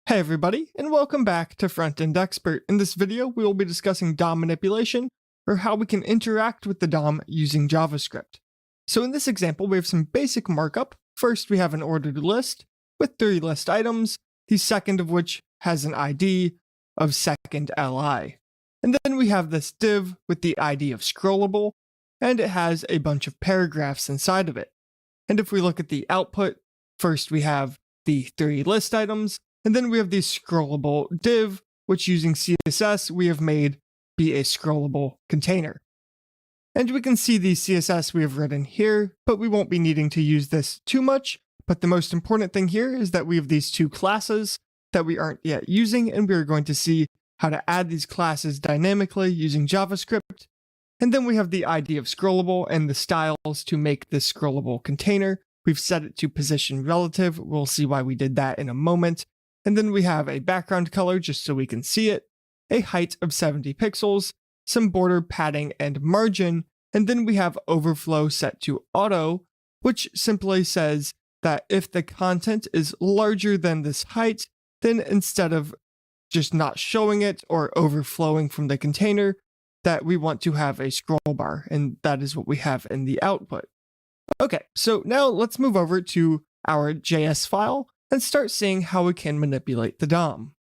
Hey everybody, and welcome back to Front-End Expert. In this video, we will be discussing DOM manipulation, or how we can interact with the DOM using JavaScript. So in this example, we have some basic markup. First, we have an ordered list with 3 list items, the second of which has an ID of second li. And then we have this div with the ID of scrollable, and it has a bunch of paragraphs inside of it. And if we look at the output, first we have the 3 list items, and then we have the scrollable div, which using CSS we have made be a scrollable container. And we can see the CSS we have written here, but we won't be needing to use this too much. But the most important thing here is that we have these 2 classes that we aren't yet using, and we are going to see how to add these classes dynamically using JavaScript. And then we have the ID of scrollable and the styles to make this scrollable container. We've set it to position relative. We'll see why we did that in a moment. And then we have a background color just so we can see it, a height of 70 pixels, some border padding and margin, and then we have overflow set to auto, which simply says that if the content is larger than this height, then instead of just not showing it or overflowing from the container, that we want to have a scroll bar, and that is what we have in the output. Okay, so now let's move over to our JS file and start seeing how we can manipulate the DOM.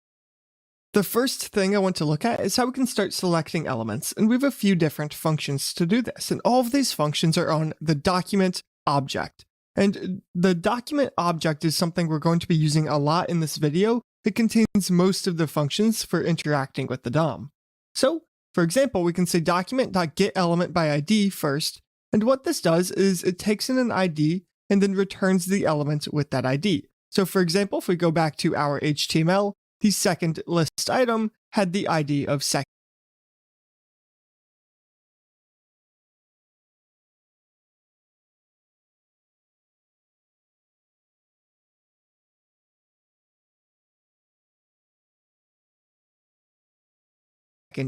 The first thing I want to look at is how we can start selecting elements, and we have a few different functions to do this, and all of these functions are on the document object. And the document object is something we're going to be using a lot in this video. It contains most of the functions for interacting with the DOM. So, for example, we can say document.getElementById first, and what this does is it takes in an ID and then returns the element with that ID. So for example, if we go back to our HTML, the second list item had the ID of second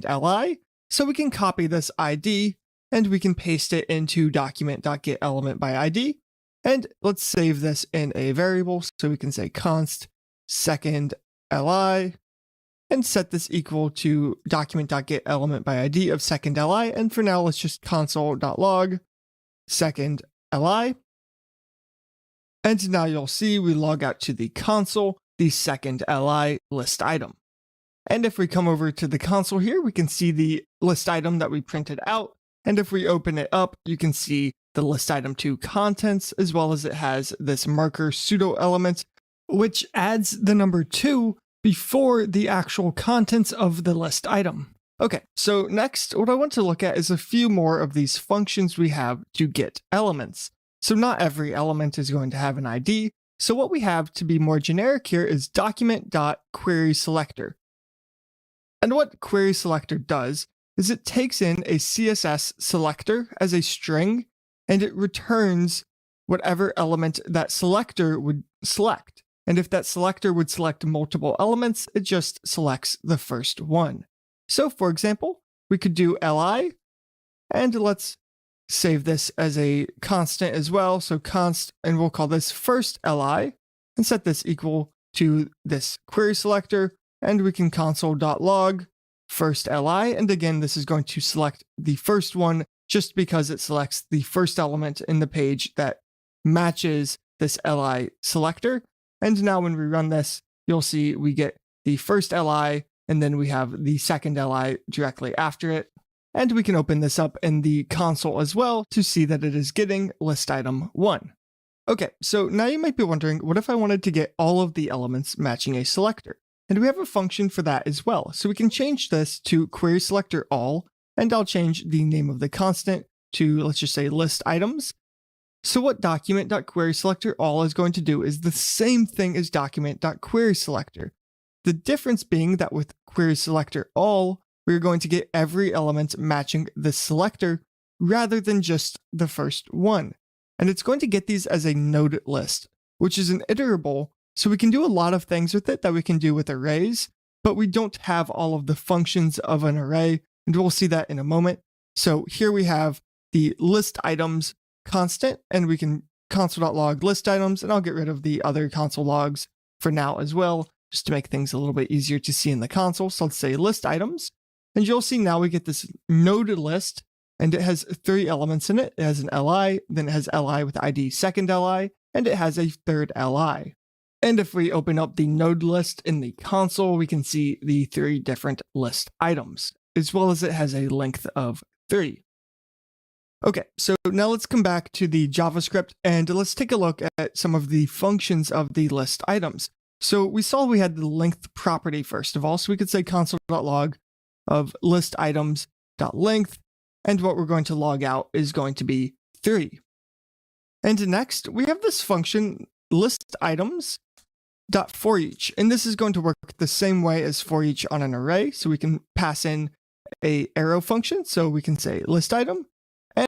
li. So we can copy this ID and we can paste it into document.getElementById. And let's save this in a variable, so we can say const second li and set this equal to document.getElementById of second li. And for now, let's just console.log second li. And now you'll see we log out to the console, the second li list item. And if we come over to the console here, we can see the list item that we printed out. And if we open it up, you can see the list item 2 contents, as well as it has this marker pseudo element, which adds the number 2 before the actual contents of the list item. Okay, so next, what I want to look at is a few more of these functions we have to get elements. So not every element is going to have an ID. So what we have to be more generic here is document.querySelector. And what querySelector does is it takes in a CSS selector as a string, and it returns whatever element that selector would select. And if that selector would select multiple elements, it just selects the first one. So for example, we could do li, and let's save this as a constant as well. So const, and we'll call this first li and set this equal to this query selector. And we can console.log first li. And again, this is going to select the first one just because it selects the first element in the page that matches this li selector. And now when we run this, you'll see we get the first li, and then we have the second li directly after it. And we can open this up in the console as well to see that it is getting list item 1. Okay, so now you might be wondering, what if I wanted to get all of the elements matching a selector? And we have a function for that as well. So we can change this to query selector all, and I'll change the name of the constant to, let's just say, list items. So what document.querySelectorAll is going to do is the same thing as document.querySelector. The difference being that with querySelectorAll, we're going to get every element matching the selector rather than just the first one. And it's going to get these as a node list, which is an iterable, so we can do a lot of things with it that we can do with arrays, but we don't have all of the functions of an array, and we'll see that in a moment. So here we have the list items constant, and we can console.log list items, and I'll get rid of the other console logs for now as well, just to make things a little bit easier to see in the console. So let's say list items, and you'll see now we get this node list, and it has 3 elements in it. It has an li, then it has li with ID second li, and it has a third li. And if we open up the node list in the console, we can see the 3 different list items, as well as it has a length of 3. Okay, so now let's come back to the JavaScript and let's take a look at some of the functions of the list items. So we saw we had the length property first of all, so we could say console.log of list items.length, and what we're going to log out is going to be 3. And next, we have this function list items.forEach, and this is going to work the same way as forEach on an array. So we can pass in a arrow function, so we can say list item,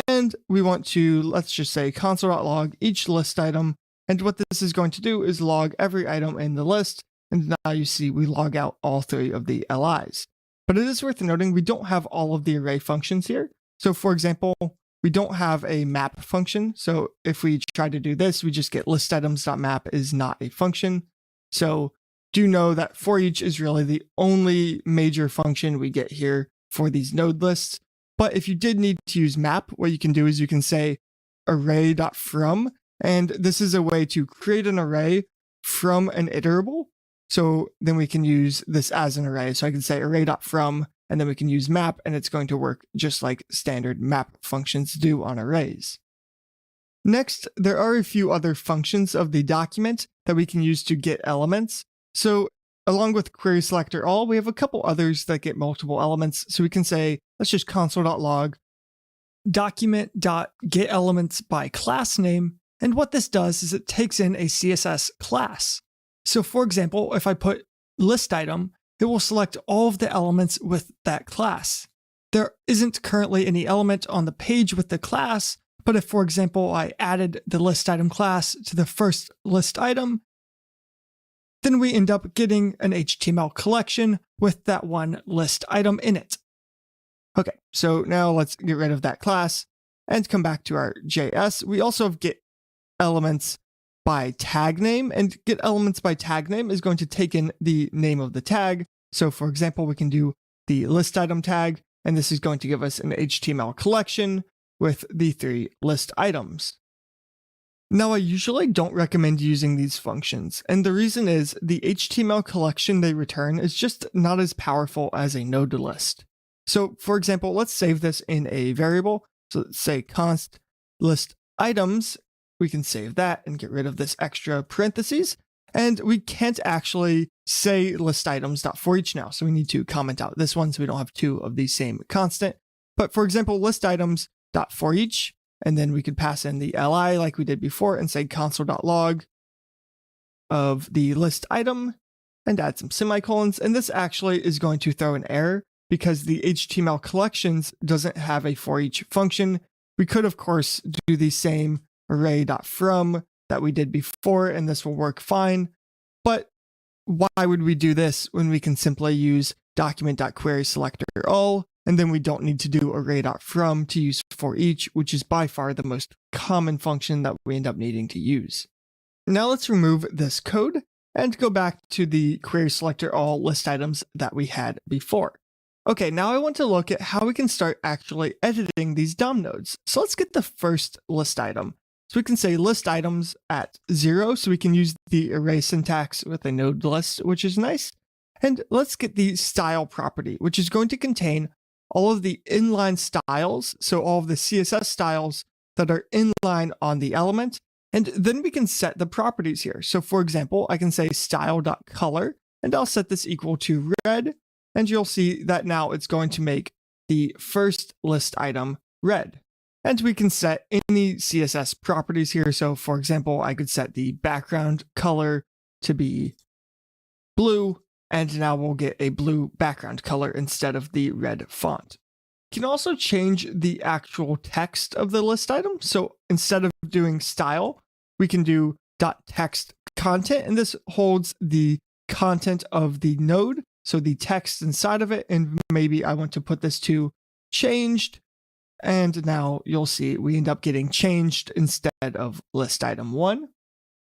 and we want to, let's just say console.log each list item, and what this is going to do is log every item in the list, and now you see we log out all 3 of the LIs. But it is worth noting we don't have all of the array functions here. So for example, we don't have a map function. So if we try to do this, we just get listItems.map is not a function. So do know that forEach is really the only major function we get here for these node lists. But if you did need to use map, what you can do is you can say array.from, and this is a way to create an array from an iterable. So then we can use this as an array. So I can say array.from, and then we can use map, and it's going to work just like standard map functions do on arrays. Next, there are a few other functions of the document that we can use to get elements. So along with querySelectorAll, we have a couple others that get multiple elements. So we can say, let's just console.log document.getElementsByClassName. And what this does is it takes in a CSS class. So for example, if I put list item, it will select all of the elements with that class. There isn't currently any element on the page with the class, but if, for example, I added the list item class to the first list item, then we end up getting an HTML collection with that one list item in it. Okay, so now let's get rid of that class and come back to our JS. We also have get elements by tag name, and get elements by tag name is going to take in the name of the tag. So for example, we can do the list item tag, and this is going to give us an HTML collection with the 3 list items. Now, I usually don't recommend using these functions, and the reason is the HTML collection they return is just not as powerful as a node list. So for example, let's save this in a variable. So let's say const list items. We can save that and get rid of this extra parentheses. And we can't actually say list items.forEach now. So we need to comment out this one so we don't have 2 of the same constant. But for example, list items.forEach, and then we could pass in the li like we did before and say console.log of the list item and add some semicolons. And this actually is going to throw an error because the HTML collections doesn't have a forEach function. We could, of course, do the same array.from that we did before, and this will work fine. But why would we do this when we can simply use document.querySelectorAll and then we don't need to do array.from to use for each, which is by far the most common function that we end up needing to use. Now let's remove this code and go back to the query selector all list items that we had before. Okay, now I want to look at how we can start actually editing these DOM nodes. So let's get the first list item. So we can say list items at 0, so we can use the array syntax with a node list, which is nice. And let's get the style property, which is going to contain all of the inline styles, so all of the CSS styles that are inline on the element. And then we can set the properties here. So for example, I can say style.color, and I'll set this equal to red, and you'll see that now it's going to make the first list item red. And we can set any CSS properties here. So for example, I could set the background color to be blue, and now we'll get a blue background color instead of the red font. You can also change the actual text of the list item. So instead of doing style, we can do .text content, and this holds the content of the node, so the text inside of it, and maybe I want to put this to changed, and now you'll see we end up getting changed instead of list item 1.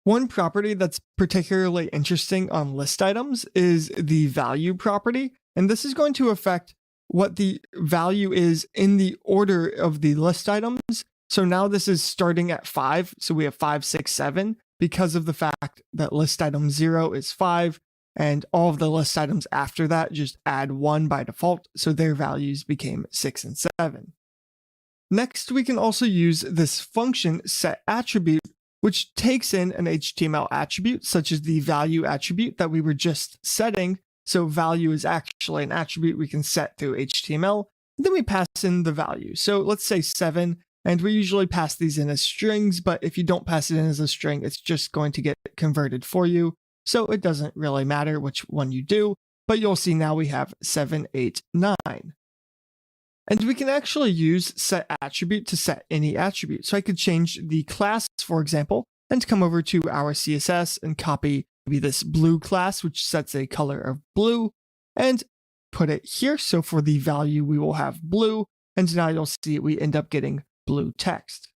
One property that's particularly interesting on list items is the value property, and this is going to affect what the value is in the order of the list items. So now this is starting at 5, so we have 5, 6, 7, because of the fact that list item 0 is 5, and all of the list items after that just add 1 by default, so their values became 6 and 7. Next, we can also use this function setAttribute, which takes in an HTML attribute, such as the value attribute that we were just setting. So value is actually an attribute we can set through HTML, and then we pass in the value. So let's say 7, and we usually pass these in as strings, but if you don't pass it in as a string, it's just going to get converted for you. So it doesn't really matter which one you do, but you'll see now we have 7, 8, 9. And we can actually use setAttribute to set any attribute. So I could change the class, for example, and come over to our CSS and copy maybe this blue class, which sets a color of blue, and put it here. So for the value, we will have blue, and now you'll see we end up getting blue text.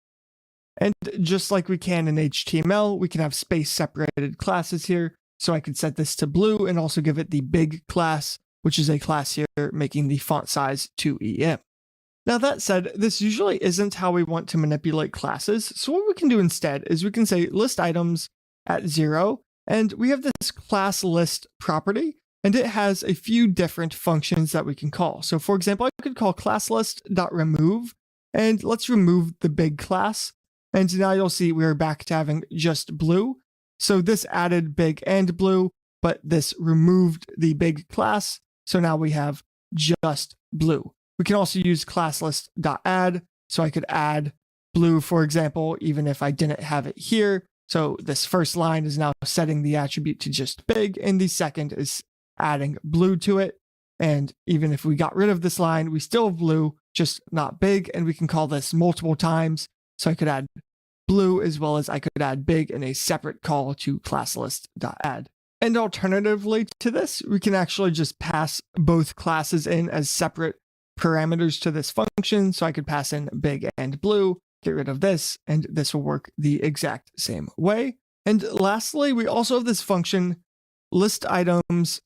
And just like we can in HTML, we can have space-separated classes here. So I could set this to blue and also give it the big class, which is a class here making the font size 2EM. Now that said, this usually isn't how we want to manipulate classes. So what we can do instead is we can say list items at 0, and we have this class list property, and it has a few different functions that we can call. So for example, I could call classList.remove, and let's remove the big class. And now you'll see we're back to having just blue. So this added big and blue, but this removed the big class. So now we have just blue. We can also use classList.add. So I could add blue, for example, even if I didn't have it here. So this first line is now setting the attribute to just big, and the second is adding blue to it. And even if we got rid of this line, we still have blue, just not big, and we can call this multiple times. So I could add blue as well as I could add big in a separate call to classList.add. And alternatively to this, we can actually just pass both classes in as separate parameters to this function. So I could pass in big and blue, get rid of this, and this will work the exact same way. And lastly, we also have this function list items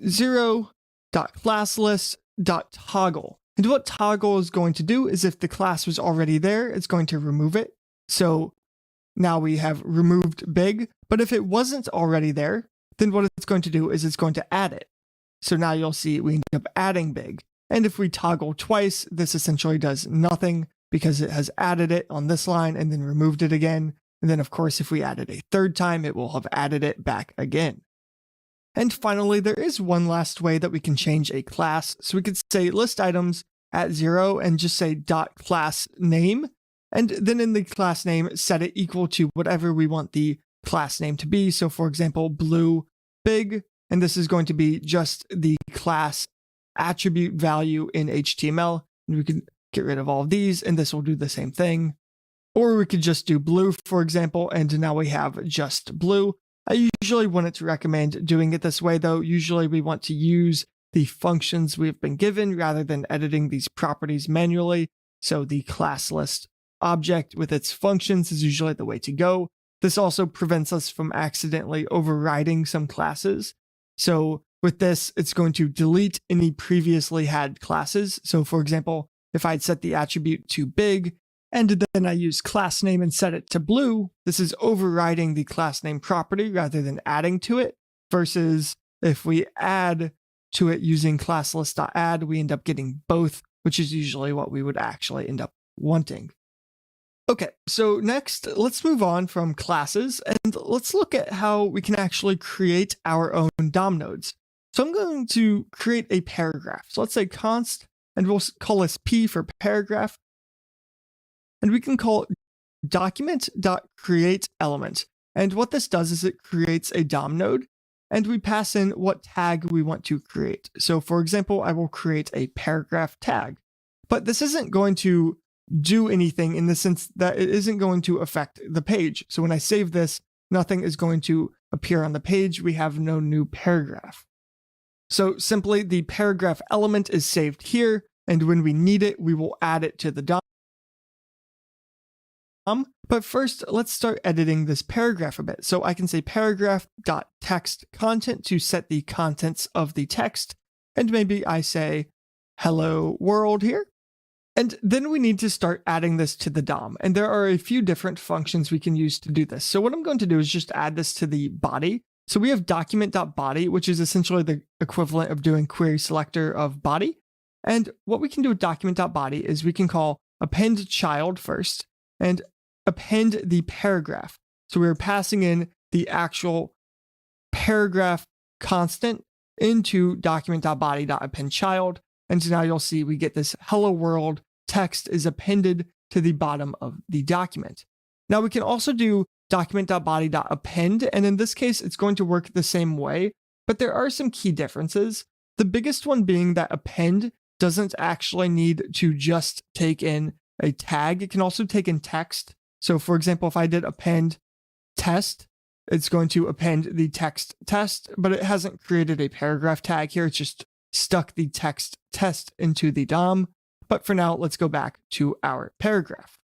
0.classList.toggle. And what toggle is going to do is if the class was already there, it's going to remove it. So now we have removed big, but if it wasn't already there, then what it's going to do is it's going to add it. So now you'll see we end up adding big. And if we toggle twice, this essentially does nothing because it has added it on this line and then removed it again. And then of course, if we add it a third time, it will have added it back again. And finally, there is one last way that we can change a class. So we could say list items at 0 and just say .class name. And then in the class name, set it equal to whatever we want the class name to be. So for example, blue big, and this is going to be just the class attribute value in HTML. And we can get rid of all of these, and this will do the same thing. Or we could just do blue, for example, and now we have just blue. I usually wouldn't recommend doing it this way though. Usually we want to use the functions we've been given rather than editing these properties manually. So the class list object with its functions is usually the way to go. This also prevents us from accidentally overriding some classes. So with this, it's going to delete any previously had classes. So for example, if I'd set the attribute to big, and then I use class name and set it to blue, this is overriding the class name property rather than adding to it, versus if we add to it using classlist.add, we end up getting both, which is usually what we would actually end up wanting. Okay, so next, let's move on from classes and let's look at how we can actually create our own DOM nodes. So I'm going to create a paragraph. So let's say const, and we'll call this P for paragraph. And we can call it document.createElement. And what this does is it creates a DOM node, and we pass in what tag we want to create. So for example, I will create a paragraph tag, but this isn't going to do anything in the sense that it isn't going to affect the page. So when I save this, nothing is going to appear on the page. We have no new paragraph. So simply the paragraph element is saved here, and when we need it, we will add it to the DOM. But first, let's start editing this paragraph a bit. So I can say paragraph.textContent to set the contents of the text, and maybe I say hello world here. And then we need to start adding this to the DOM. And there are a few different functions we can use to do this. So what I'm going to do is just add this to the body. So we have document.body, which is essentially the equivalent of doing query selector of body. And what we can do with document.body is we can call append child first and append the paragraph. So we're passing in the actual paragraph constant into document.body.append child. And so now you'll see we get this hello world text is appended to the bottom of the document. Now we can also do document.body.append, and in this case, it's going to work the same way, but there are some key differences. The biggest one being that append doesn't actually need to just take in a tag. It can also take in text. So for example, if I did append test, it's going to append the text test, but it hasn't created a paragraph tag here. It's just stuck the text test into the DOM. But for now, let's go back to our paragraph.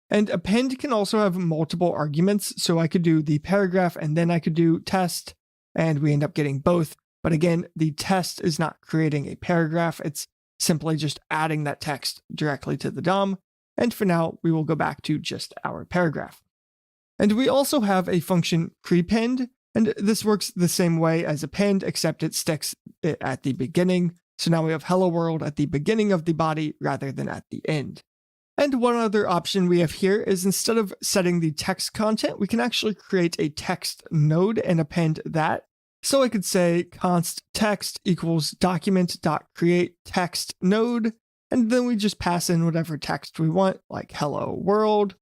And append can also have multiple arguments. So I could do the paragraph and then I could do test, and we end up getting both. But again, the test is not creating a paragraph. It's simply just adding that text directly to the DOM. And for now, we will go back to just our paragraph. And we also have a function prepend, and this works the same way as append, except it sticks it at the beginning. So now we have hello world at the beginning of the body rather than at the end. And one other option we have here is instead of setting the text content, we can actually create a text node and append that. So I could say const text equals document.createText node, and then we just pass in whatever text we want, like hello world.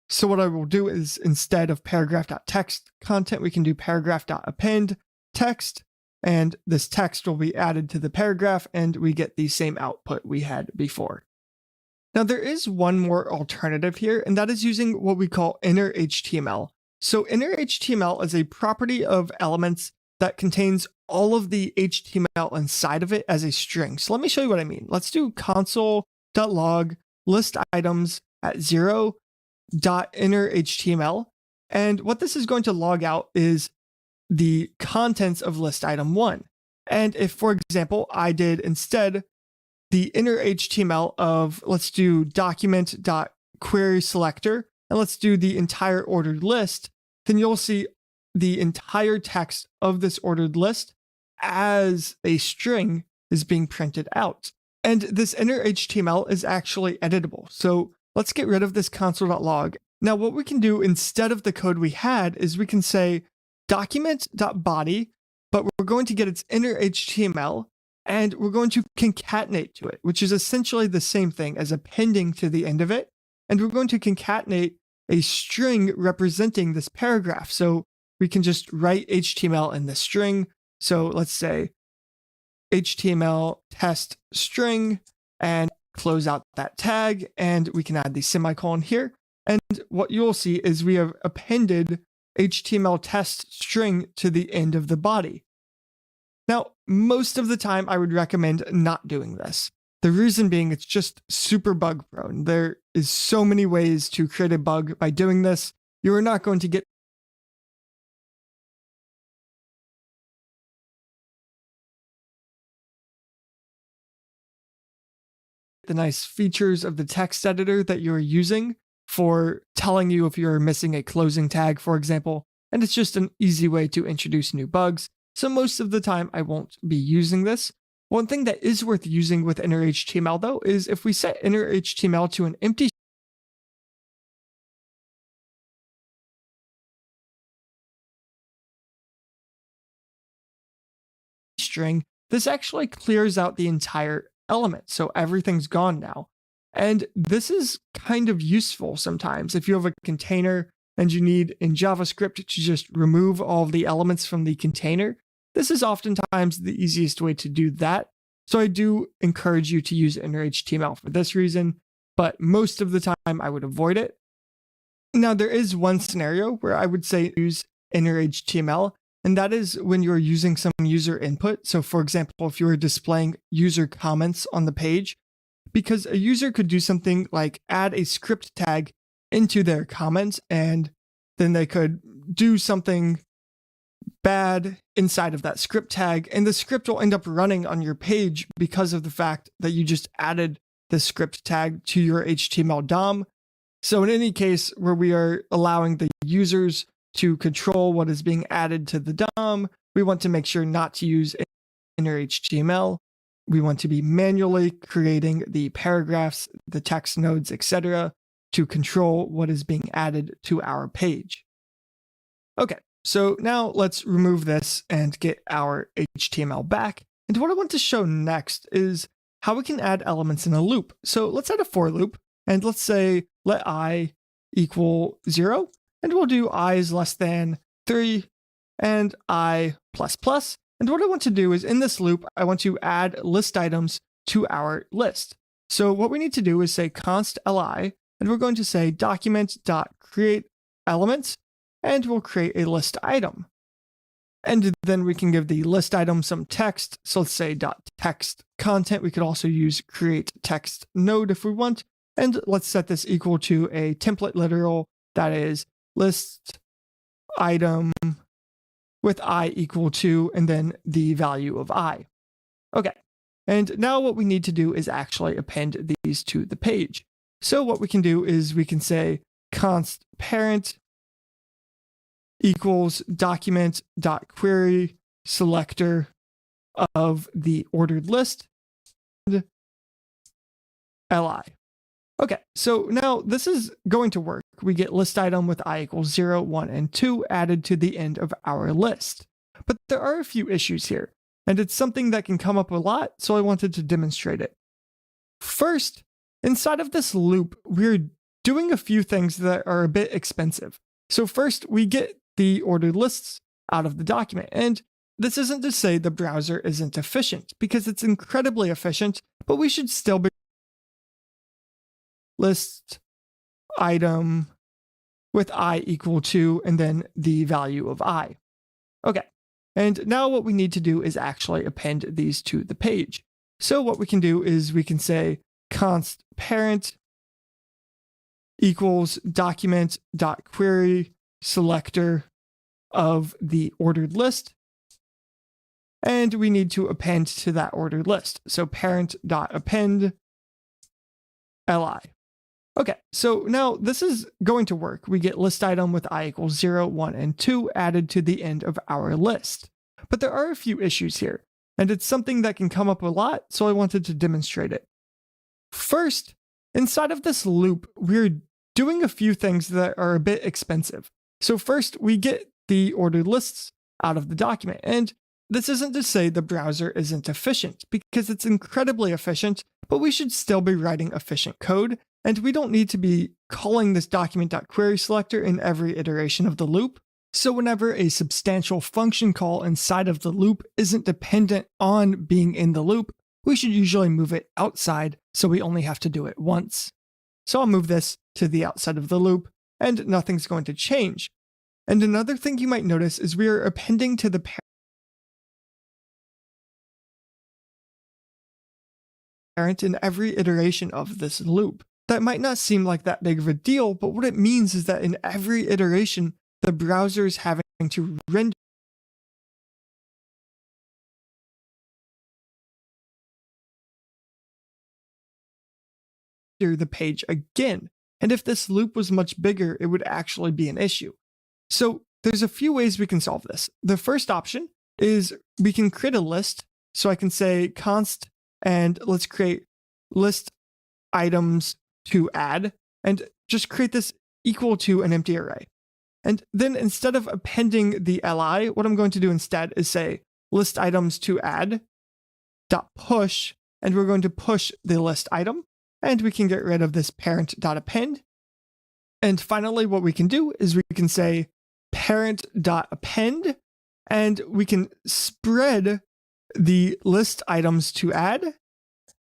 So what I will do is instead of paragraph.textContent, we can do paragraph.append text, and this text will be added to the paragraph, and we get the same output we had before. Now there is one more alternative here, and that is using what we call inner HTML. So inner HTML is a property of elements that contains all of the HTML inside of it as a string. So let me show you what I mean. Let's do console.log list items at 0.innerHTML. And what this is going to log out is the contents of list item 1. And if, for example, I did instead the inner HTML of, let's do document.querySelector, and let's do the entire ordered list, then you'll see the entire text of this ordered list as a string is being printed out. And this inner HTML is actually editable. So let's get rid of this console.log. Now what we can do instead of the code we had is we can say document.body, but we're going to get its inner HTML, and we're going to concatenate to it, which is essentially the same thing as appending to the end of it. And we're going to concatenate a string representing this paragraph. So we can just write HTML in the string. So let's say HTML test string and close out that tag. And we can add the semicolon here. And what you'll see is we have appended HTML test string to the end of the body. Now, most of the time I would recommend not doing this. The reason being it's just super bug prone. There is so many ways to create a bug by doing this. You are not going to get the nice features of the text editor that you're using for telling you if you're missing a closing tag, for example, and it's just an easy way to introduce new bugs. So most of the time I won't be using this. One thing that is worth using with inner HTML though is if we set inner HTML to an empty string, this actually clears out the entire element. So everything's gone now. And this is kind of useful sometimes if you have a container and you need in JavaScript to just remove all of the elements from the container. This is oftentimes the easiest way to do that. So I do encourage you to use inner HTML for this reason, but most of the time I would avoid it. Now, there is one scenario where I would say use inner HTML, and that is when you're using some user input. So for example, if you were displaying user comments on the page, because a user could do something like add a script tag into their comments, and then they could do something bad inside of that script tag, and the script will end up running on your page because of the fact that you just added the script tag to your HTML DOM. So in any case where we are allowing the users to control what is being added to the DOM, we want to make sure not to use inner HTML. We want to be manually creating the paragraphs, the text nodes, etc., to control what is being added to our page. Okay, so now let's remove this and get our HTML back. And what I want to show next is how we can add elements in a loop. So let's add a for loop, and let's say let I equal 0, and we'll do I is less than 3 and I plus plus. And what I want to do is in this loop, I want to add list items to our list. So what we need to do is say const li, and we're going to say document.create elements, and we'll create a list item. And then we can give the list item some text. So let's say .text content. We could also use create text node if we want. And let's set this equal to a template literal that is list item with I equal to, and then the value of I. Okay, and now what we need to do is actually append these to the page. So what we can do is we can say const parent equals document.query selector of the ordered list and li. Okay, so now this is going to work. We get list item with I equals 0, 1, and 2 added to the end of our list. But there are a few issues here, and it's something that can come up a lot, so I wanted to demonstrate it. First, inside of this loop, we're doing a few things that are a bit expensive. So first, we get the ordered lists out of the document, and this isn't to say the browser isn't efficient, because it's incredibly efficient, but we should still be list item with I equal to, and then the value of I. Okay, and now what we need to do is actually append these to the page. So what we can do is we can say const parent equals document.query selector of the ordered list, and we need to append to that ordered list. So parent.append li. Okay, so now this is going to work. We get list item with I equals 0, 1, and 2 added to the end of our list. But there are a few issues here, and it's something that can come up a lot, so I wanted to demonstrate it. First, inside of this loop, we're doing a few things that are a bit expensive. So first, we get the ordered lists out of the document, and this isn't to say the browser isn't efficient, because it's incredibly efficient, but we should still be writing efficient code, and we don't need to be calling this document.query selector in every iteration of the loop. So whenever a substantial function call inside of the loop isn't dependent on being in the loop, we should usually move it outside so we only have to do it once. So I'll move this to the outside of the loop, and nothing's going to change. And another thing you might notice is we are appending to the parent in every iteration of this loop. That might not seem like that big of a deal, but what it means is that in every iteration, the browser is having to render the page again. And if this loop was much bigger, it would actually be an issue. So there's a few ways we can solve this. The first option is we can create a list. So I can say const and let's create list items to add and just create this equal to an empty array. And then instead of appending the li, what I'm going to do instead is say list items to add dot push, and we're going to push the list item, and we can get rid of this parent dot append. And finally, what we can do is we can say parent dot append, and we can spread the list items to add.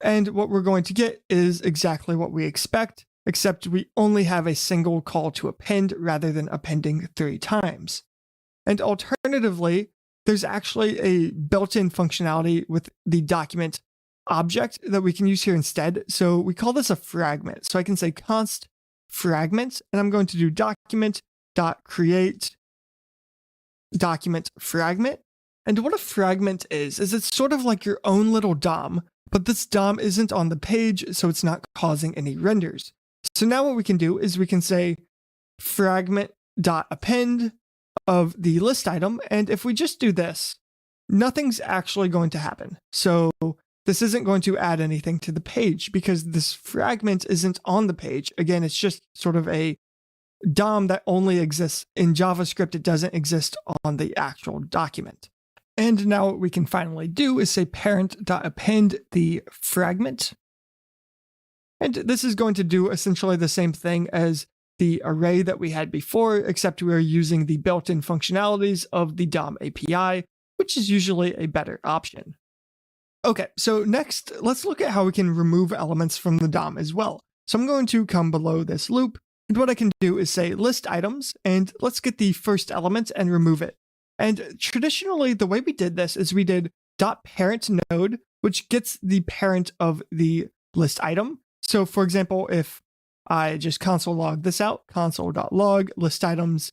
And what we're going to get is exactly what we expect, except we only have a single call to append rather than appending 3 times. And alternatively, there's actually a built-in functionality with the document object that we can use here instead. So we call this a fragment. So I can say const fragment, and I'm going to do document.create document fragment. And what a fragment is it's sort of like your own little DOM, but this DOM isn't on the page, so it's not causing any renders. So now what we can do is we can say fragment.append of the list item, and if we just do this, nothing's actually going to happen. So this isn't going to add anything to the page because this fragment isn't on the page. Again, it's just sort of a DOM that only exists in JavaScript. It doesn't exist on the actual document. And now what we can finally do is say parent.append the fragment. And this is going to do essentially the same thing as the array that we had before, except we are using the built-in functionalities of the DOM API, which is usually a better option. Okay, so next, let's look at how we can remove elements from the DOM as well. So I'm going to come below this loop, and what I can do is say list items, and let's get the first element and remove it. And traditionally, the way we did this is we did .parent node, which gets the parent of the list item. So for example, if I just console log this out, console.log list items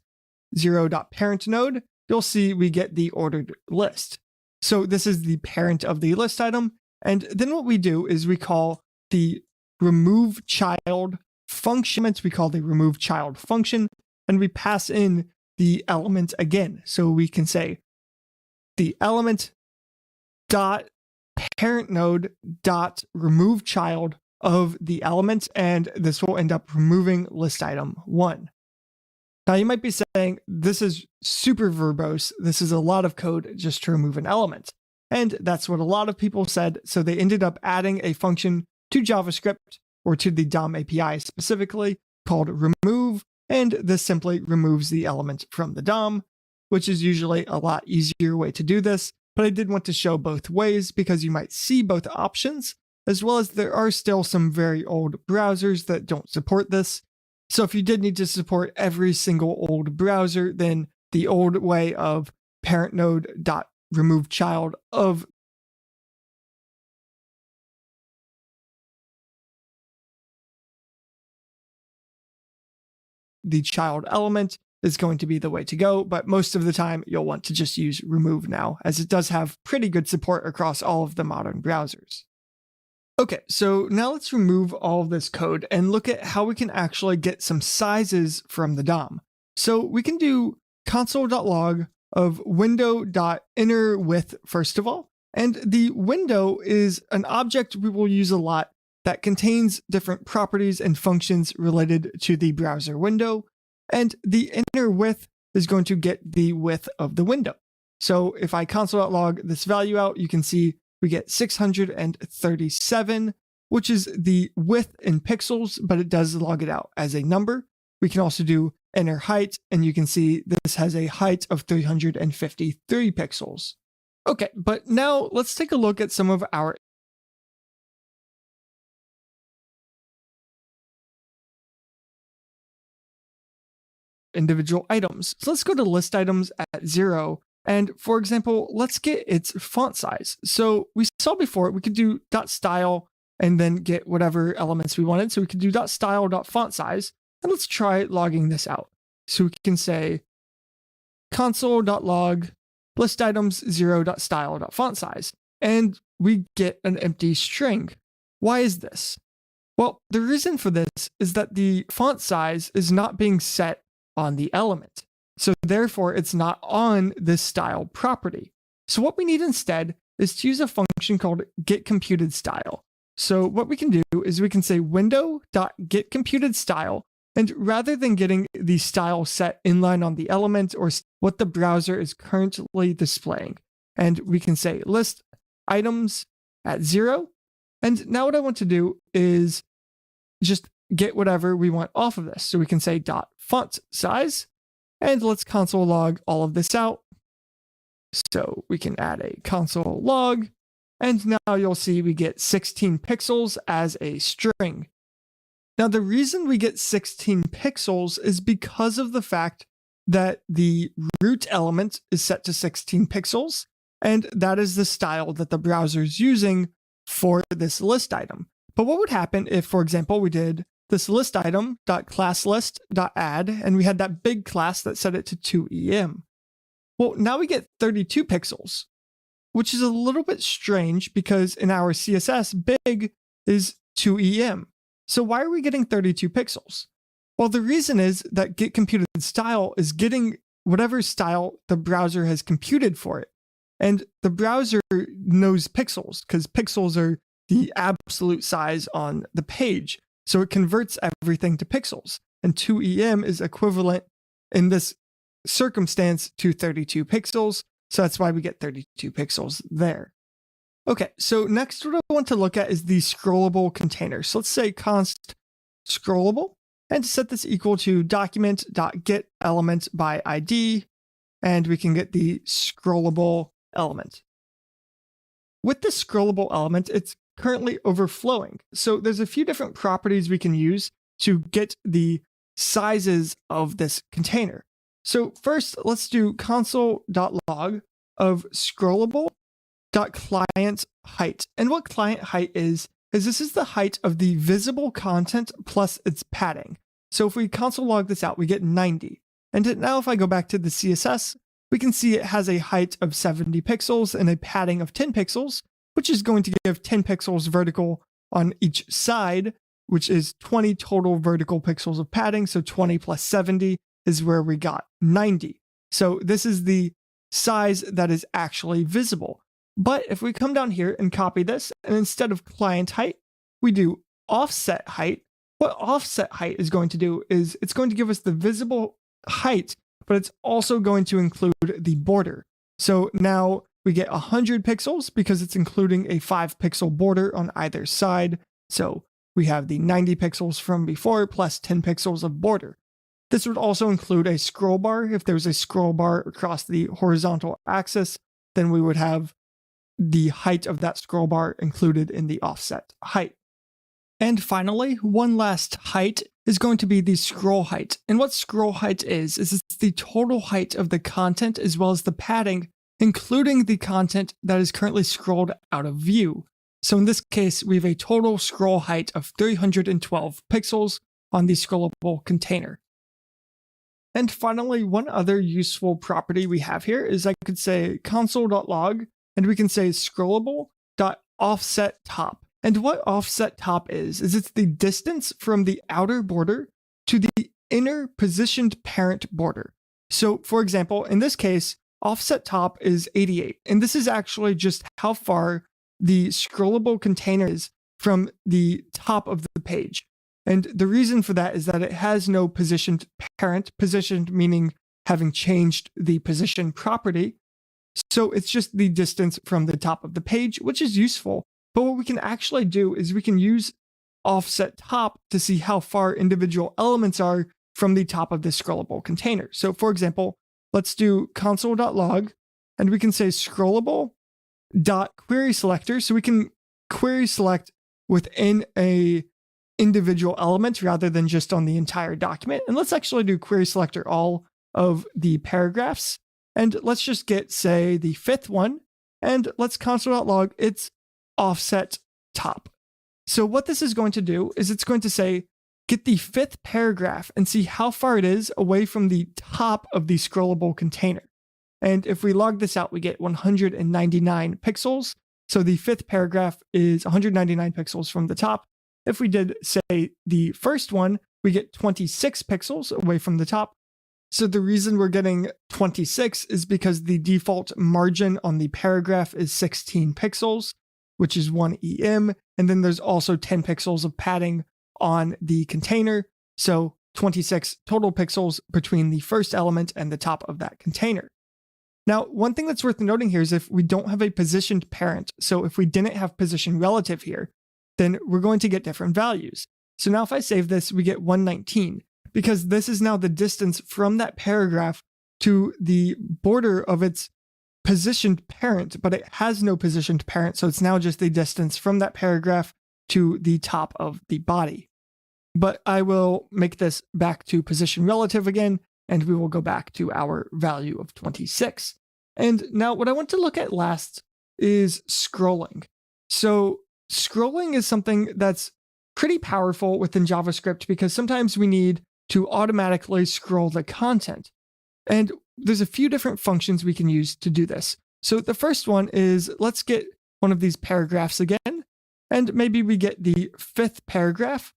0.parent node, you'll see we get the ordered list. So this is the parent of the list item. And then what we do is we call the remove child function. We call the remove child function, and we pass in the element again. So we can say the element dot parent node dot remove child of the element, and this will end up removing list item 1. Now you might be saying, this is super verbose. This is a lot of code just to remove an element. And that's what a lot of people said. So they ended up adding a function to JavaScript, or to the DOM API specifically, called remove. And this simply removes the element from the DOM, which is usually a lot easier way to do this. But I did want to show both ways because you might see both options, as well as there are still some very old browsers that don't support this. So if you did need to support every single old browser, then the old way of parent node dot remove child of the child element is going to be the way to go, but most of the time you'll want to just use remove now, as it does have pretty good support across all of the modern browsers. Okay, so now let's remove all of this code and look at how we can actually get some sizes from the DOM. So we can do console.log of window.innerWidth first of all, and the window is an object we will use a lot that contains different properties and functions related to the browser window, and the inner width is going to get the width of the window. So if I console.log this value out, you can see we get 637, which is the width in pixels, but it does log it out as a number. We can also do inner height, and you can see this has a height of 353 pixels. Okay, but now let's take a look at some of our individual items. So let's go to list items at 0. And for example, let's get its font size. So we saw before we could do .style and then get whatever elements we wanted. So we could do .style.font_size, and let's try logging this out. So we can say console.log list items 0.style.font_size, and we get an empty string. Why is this? Well, the reason for this is that the font size is not being set on the element. So therefore, it's not on this style property. So what we need instead is to use a function called getComputedStyle. So what we can do is we can say window.getComputedStyle, and rather than getting the style set inline on the element or what the browser is currently displaying, and we can say list items at 0. And now what I want to do is just get whatever we want off of this. So we can say .font_size, and let's console log all of this out. So we can add a console log, and now you'll see we get 16 pixels as a string. Now the reason we get 16 pixels is because of the fact that the root element is set to 16 pixels, and that is the style that the browser is using for this list item. But what would happen if, for example, we did this list item.classList.add, and we had that big class that set it to 2em? Well, now we get 32 pixels, which is a little bit strange because in our CSS, big is 2em. So why are we getting 32 pixels? Well, the reason is that getComputedStyle is getting whatever style the browser has computed for it. And the browser knows pixels because pixels are the absolute size on the page. So it converts everything to pixels. And 2em is equivalent in this circumstance to 32 pixels. So that's why we get 32 pixels there. Okay, so next what I want to look at is the scrollable container. So let's say const scrollable, and set this equal to document.getElementById, and we can get the scrollable element. With the scrollable element, it's currently overflowing. So there's a few different properties we can use to get the sizes of this container. So first, let's do console.log of scrollable.client height. And what client height is this is the height of the visible content plus its padding. So if we console log this out, we get 90. And now if I go back to the CSS, we can see it has a height of 70 pixels and a padding of 10 pixels, which is going to give 10 pixels vertical on each side, which is 20 total vertical pixels of padding. So 20 plus 70 is where we got 90. So this is the size that is actually visible. But if we come down here and copy this, and instead of client height, we do offset height, what offset height is going to do is it's going to give us the visible height, but it's also going to include the border. So now we get 100 pixels because it's including a 5 pixel border on either side. So we have the 90 pixels from before plus 10 pixels of border. This would also include a scroll bar. If there's a scroll bar across the horizontal axis, then we would have the height of that scroll bar included in the offset height. And finally, one last height is going to be the scroll height. And what scroll height is it's the total height of the content as well as the padding, including the content that is currently scrolled out of view. So in this case, we have a total scroll height of 312 pixels on the scrollable container. And finally, one other useful property we have here is I could say console.log, and we can say scrollable.offsetTop. And what offset top is it's the distance from the outer border to the inner positioned parent border. So for example, in this case, offset top is 88. And this is actually just how far the scrollable container is from the top of the page. And the reason for that is that it has no positioned parent, positioned meaning having changed the position property. So it's just the distance from the top of the page, which is useful. But what we can actually do is we can use offset top to see how far individual elements are from the top of this scrollable container. So for example, let's do console.log, and we can say scrollable.querySelector. So we can query select within a individual element rather than just on the entire document. And let's actually do query selector all of the paragraphs. And let's just get, say, the fifth one, and let's console.log its offset top. So what this is going to do is it's going to say, get the 5th paragraph and see how far it is away from the top of the scrollable container. And if we log this out, we get 199 pixels. So the 5th paragraph is 199 pixels from the top. If we did, say, the first one, we get 26 pixels away from the top. So the reason we're getting 26 is because the default margin on the paragraph is 16 pixels, which is 1 EM. And then there's also 10 pixels of padding on the container. So 26 total pixels between the first element and the top of that container. Now, one thing that's worth noting here is if we don't have a positioned parent, so if we didn't have position relative here, then we're going to get different values. So now if I save this, we get 119, because this is now the distance from that paragraph to the border of its positioned parent, but it has no positioned parent, so it's now just the distance from that paragraph to the top of the body. But I will make this back to position relative again, and we will go back to our value of 26. And now what I want to look at last is scrolling. So scrolling is something that's pretty powerful within JavaScript because sometimes we need to automatically scroll the content. And there's a few different functions we can use to do this. So the first one is, let's get one of these paragraphs again, and maybe we get the 5th paragraph.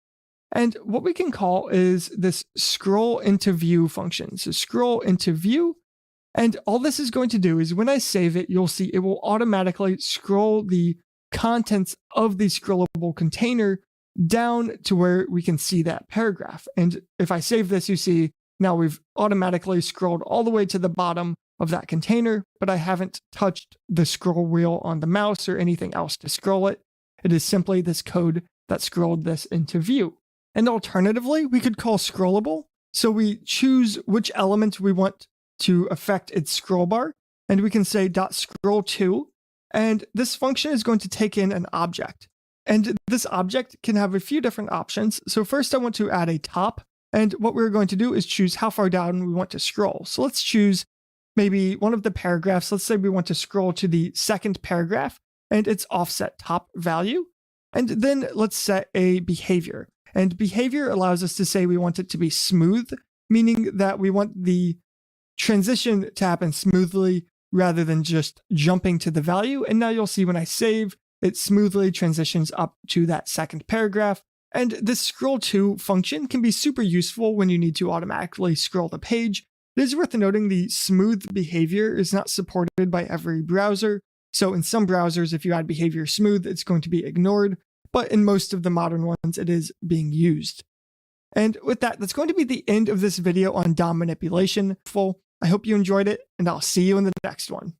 And what we can call is this scroll into view function. So scroll into view. And all this is going to do is when I save it, you'll see it will automatically scroll the contents of the scrollable container down to where we can see that paragraph. And if I save this, you see now we've automatically scrolled all the way to the bottom of that container, but I haven't touched the scroll wheel on the mouse or anything else to scroll it. It is simply this code that scrolled this into view. And alternatively, we could call scrollable. So we choose which element we want to affect its scroll bar, and we can say .scroll_to, and this function is going to take in an object. And this object can have a few different options. So first I want to add a top, and what we're going to do is choose how far down we want to scroll. So let's choose maybe one of the paragraphs. Let's say we want to scroll to the 2nd paragraph and its offset top value. And then let's set a behavior. And behavior allows us to say we want it to be smooth, meaning that we want the transition to happen smoothly rather than just jumping to the value. And now you'll see when I save, it smoothly transitions up to that 2nd paragraph. And this scroll to function can be super useful when you need to automatically scroll the page. It is worth noting the smooth behavior is not supported by every browser. So in some browsers, if you add behavior smooth, it's going to be ignored. But in most of the modern ones, it is being used. And with that, that's going to be the end of this video on DOM manipulation. I hope you enjoyed it, and I'll see you in the next one.